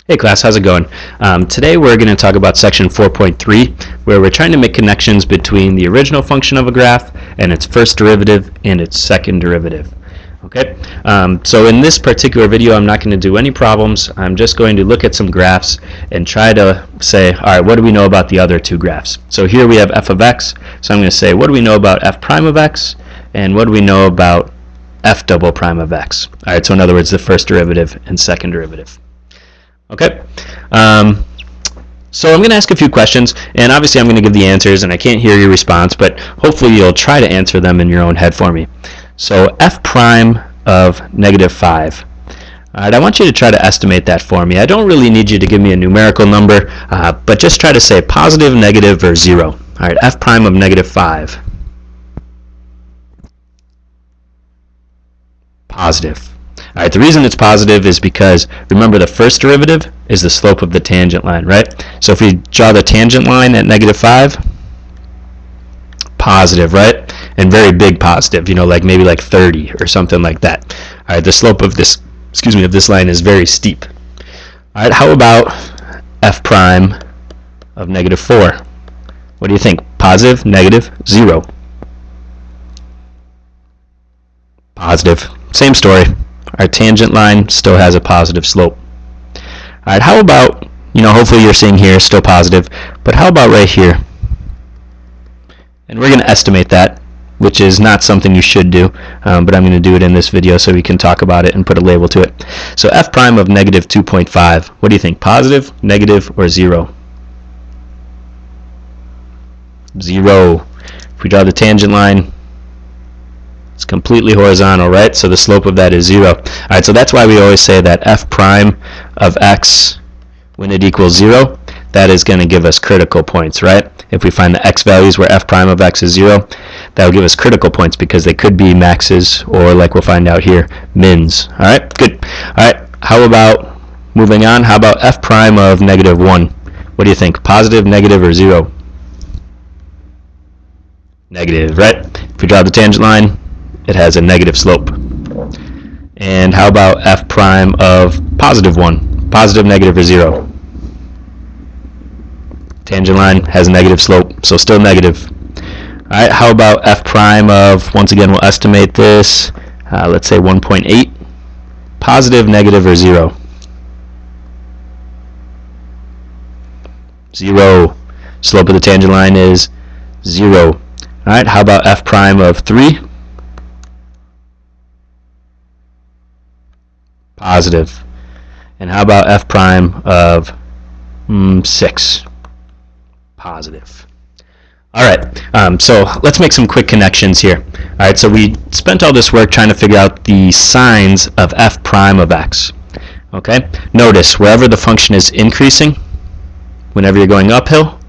Hey class, how's it going? Today we're going to talk about section 4.3, where we're trying to make connections between the original function of a graph and its first derivative and its second derivative. Okay, so in this particular video I'm not going to do any problems. I'm just going to look at some graphs and try to say, alright, what do we know about the other two graphs? So here we have f of x, so I'm going to say, what do we know about f prime of x, and what do we know about f double prime of x? Alright, so in other words, the first derivative and second derivative. Okay, so I'm going to ask a few questions, and obviously I'm going to give the answers, and I can't hear your response, but hopefully you'll try to answer them in your own head for me. So f prime of -5. Alright, I want you to try to estimate that for me. I don't really need you to give me a numerical number, but just try to say positive, negative, or 0. Alright, f prime of -5. Positive. Alright, the reason it's positive is because, remember, the first derivative is the slope of the tangent line, right? So if we draw the tangent line at -5, positive, right? And very big positive, you know, like maybe like 30 or something like that. Alright, the slope of this, of this line is very steep. Alright, how about f prime of -4? What do you think? Positive, negative, 0? Positive. Same story. Our tangent line still has a positive slope. Alright, how about, hopefully you're seeing here still positive, but how about right here? And we're going to estimate that, which is not something you should do, but I'm going to do it in this video so we can talk about it and put a label to it. So f prime of -2.5, what do you think? Positive, negative, or 0? 0. If we draw the tangent line, it's completely horizontal, right? So the slope of that is 0. Alright, so that's why we always say that f prime of x, when it equals 0, that is going to give us critical points, right? If we find the x values where f prime of x is 0, that will give us critical points because they could be maxes or, like we'll find out here, mins. Alright, good. Alright, how about, moving on, how about f prime of -1? What do you think? Positive, negative, or 0? Negative, right? If we draw the tangent line, it has a negative slope. And how about f prime of +1? Positive, negative, or 0? Tangent line has a negative slope, so still negative. Alright, how about f prime of, once again we'll estimate this, let's say 1.8. Positive, negative, or 0? 0. Slope of the tangent line is 0. Alright, how about f prime of 3? Positive. And how about f prime of 6? Positive. Alright, so let's make some quick connections here. Alright, so we spent all this work trying to figure out the signs of f prime of x. Okay, notice wherever the function is increasing, whenever you're going uphill,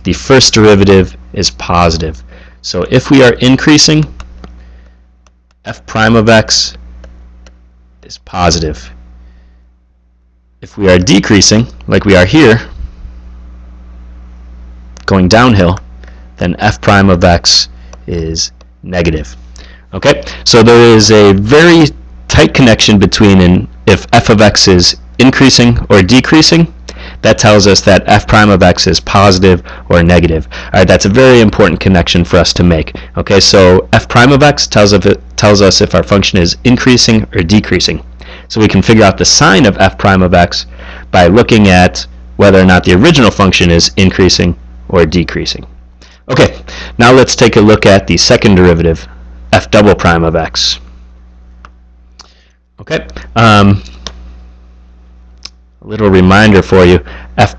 the first derivative is positive. So if we are increasing, f prime of x is positive. If we are decreasing, like we are here, going downhill, then f prime of x is negative. Okay, so there is a very tight connection between if f of x is increasing or decreasing, that tells us that f prime of x is positive or negative. Alright, that's a very important connection for us to make. Okay, so f prime of x tells us if our function is increasing or decreasing. So we can figure out the sign of f prime of x by looking at whether or not the original function is increasing or decreasing. Okay, now let's take a look at the second derivative, f double prime of x. Okay, a little reminder for you, f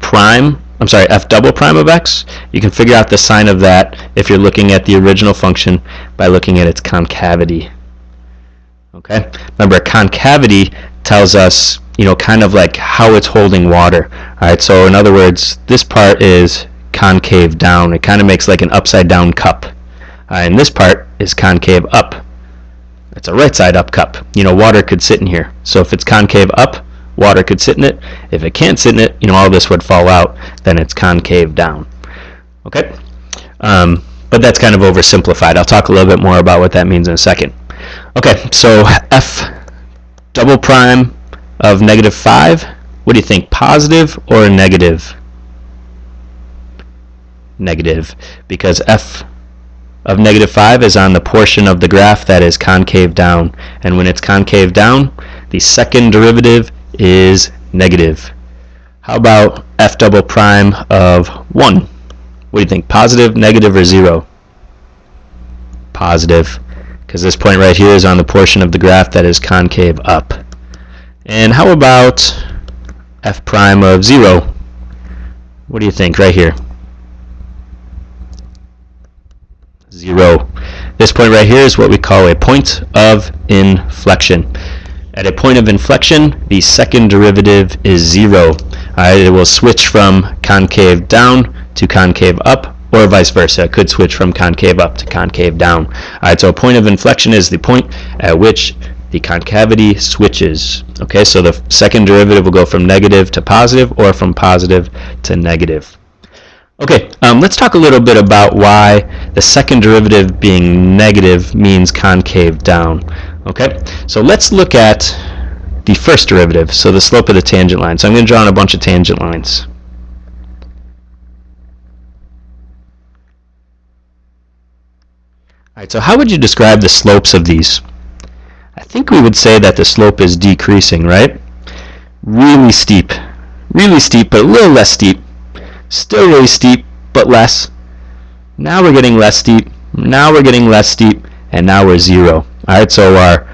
double prime of x, you can figure out the sign of that if you're looking at the original function by looking at its concavity. Okay, remember, concavity tells us, kind of like how it's holding water. Alright, so in other words, this part is concave down. It kind of makes like an upside down cup. And this part is concave up. It's a right side up cup. Water could sit in here. So if it's concave up, water could sit in it. If it can't sit in it, all this would fall out. Then it's concave down. Okay? But that's kind of oversimplified. I'll talk a little bit more about what that means in a second. Okay, so f double prime of -5 What do you think, positive or negative? Negative, because f of negative 5 is on the portion of the graph that is concave down. And when it's concave down, the second derivative is negative. How about f double prime of 1? What do you think, positive, negative, or 0? Positive, because this point right here is on the portion of the graph that is concave up. And how about f prime of 0? What do you think right here? 0. This point right here is what we call a point of inflection. At a point of inflection, the second derivative is 0. It will switch from concave down to concave up, or vice versa. It could switch from concave up to concave down. So a point of inflection is the point at which the concavity switches. Okay, so the second derivative will go from negative to positive, or from positive to negative. Okay, let's talk a little bit about why the second derivative being negative means concave down. Okay, so let's look at the first derivative, so the slope of the tangent line. So I'm going to draw on a bunch of tangent lines. Alright, so how would you describe the slopes of these? I think we would say that the slope is decreasing, right? Really steep, but a little less steep. Still really steep, but less. Now we're getting less steep. Now we're getting less steep, and now we're 0. Alright, so our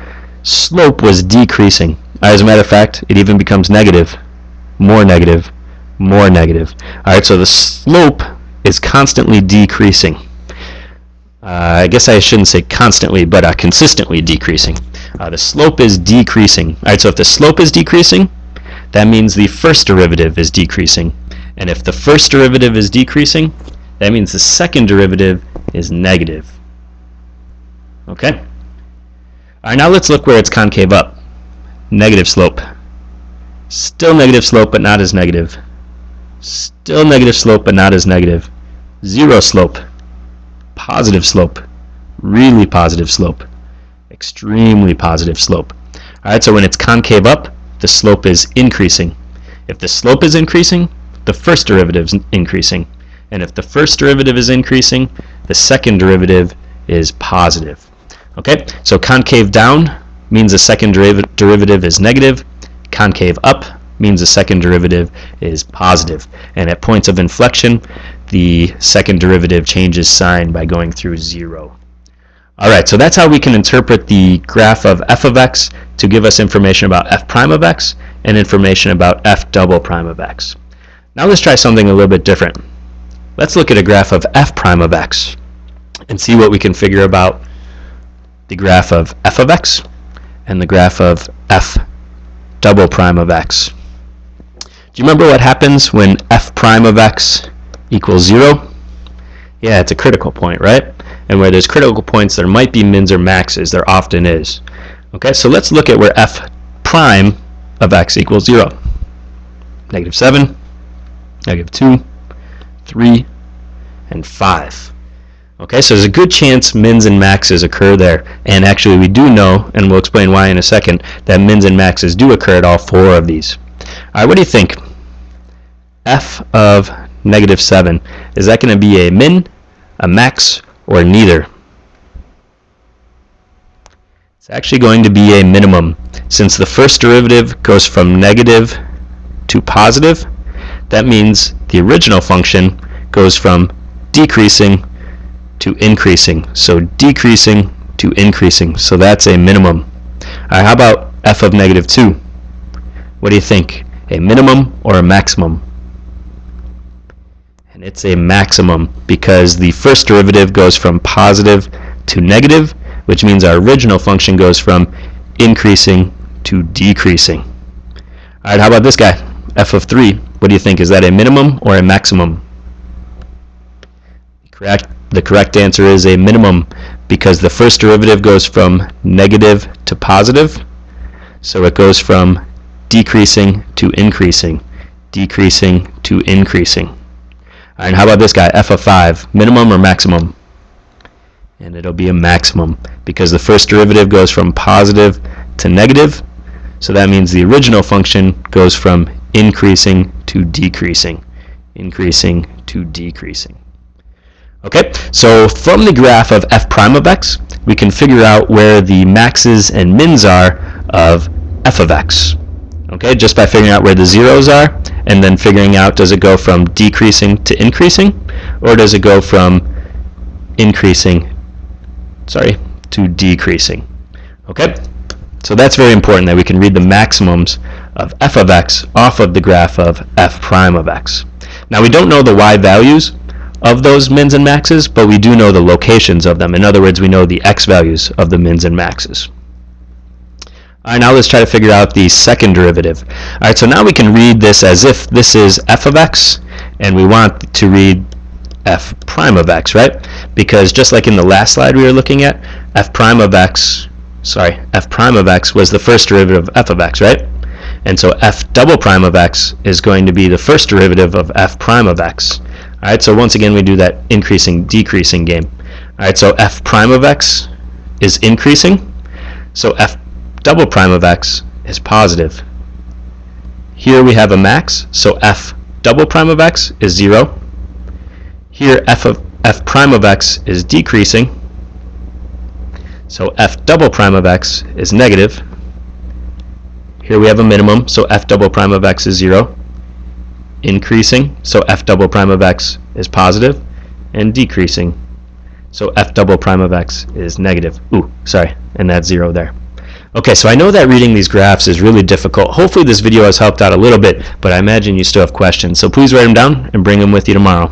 slope was decreasing. As a matter of fact, it even becomes negative. More negative. More negative. Alright, so the slope is constantly decreasing. I guess I shouldn't say constantly, but consistently decreasing. The slope is decreasing. Alright, so if the slope is decreasing, that means the first derivative is decreasing. And if the first derivative is decreasing, that means the second derivative is negative. Okay? Alright, now let's look where it's concave up. Negative slope. Still negative slope, but not as negative. Still negative slope, but not as negative. 0 slope. Positive slope. Really positive slope. Extremely positive slope. Alright, so when it's concave up, the slope is increasing. If the slope is increasing, the first derivative is increasing. And if the first derivative is increasing, the second derivative is positive. Okay, so concave down means the second derivative is negative. Concave up means the second derivative is positive. And at points of inflection, the second derivative changes sign by going through 0. Alright, so that's how we can interpret the graph of f of x to give us information about f prime of x and information about f double prime of x. Now let's try something a little bit different. Let's look at a graph of f prime of x and see what we can figure about the graph of f of x and the graph of f double prime of x. Do you remember what happens when f prime of x equals 0? Yeah, it's a critical point, right? And where there's critical points, there might be mins or maxes. There often is. Okay, so let's look at where f prime of x equals 0. Negative 7, negative 2, 3, and 5. Okay, so there's a good chance mins and maxes occur there. And actually we do know, and we'll explain why in a second, that mins and maxes do occur at all 4 of these. Alright, what do you think? F of negative 7. Is that going to be a min, a max, or neither? It's actually going to be a minimum. Since the first derivative goes from negative to positive, that means the original function goes from decreasing to increasing. So decreasing to increasing. So that's a minimum. Alright, how about f of negative 2? What do you think? A minimum or a maximum? And it's a maximum because the first derivative goes from positive to negative, which means our original function goes from increasing to decreasing. Alright, how about this guy? F of 3. What do you think? Is that a minimum or a maximum? The correct answer is a minimum because the first derivative goes from negative to positive. So it goes from decreasing to increasing, decreasing to increasing. And how about this guy, f of 5, minimum or maximum? And it'll be a maximum because the first derivative goes from positive to negative, so that means the original function goes from increasing to decreasing, increasing to decreasing. Okay, so from the graph of f prime of x, we can figure out where the maxes and mins are of f of x. Okay, just by figuring out where the zeros are, and then figuring out, does it go from decreasing to increasing, or does it go from increasing, to decreasing. Okay, so that's very important that we can read the maximums of f of x off of the graph of f prime of x. Now we don't know the y values of those mins and maxes, but we do know the locations of them. In other words, we know the x values of the mins and maxes. All right, now let's try to figure out the second derivative. All right, so now we can read this as if this is f of x, and we want to read f prime of x, right? Because just like in the last slide we were looking at, f prime of x was the first derivative of f of x, right? And so f double prime of x is going to be the first derivative of f prime of x. All right, so once again we do that increasing, decreasing game. All right, so f prime of x is increasing, so f double prime of x is positive. Here we have a max, so f double prime of x is 0. Here f prime of x is decreasing, so f double prime of x is negative. Here we have a minimum, so f double prime of x is 0. Increasing, so f double prime of x is positive, and decreasing, so f double prime of x is negative. And that's 0 there. Okay, so I know that reading these graphs is really difficult. Hopefully this video has helped out a little bit, but I imagine you still have questions. So please write them down and bring them with you tomorrow.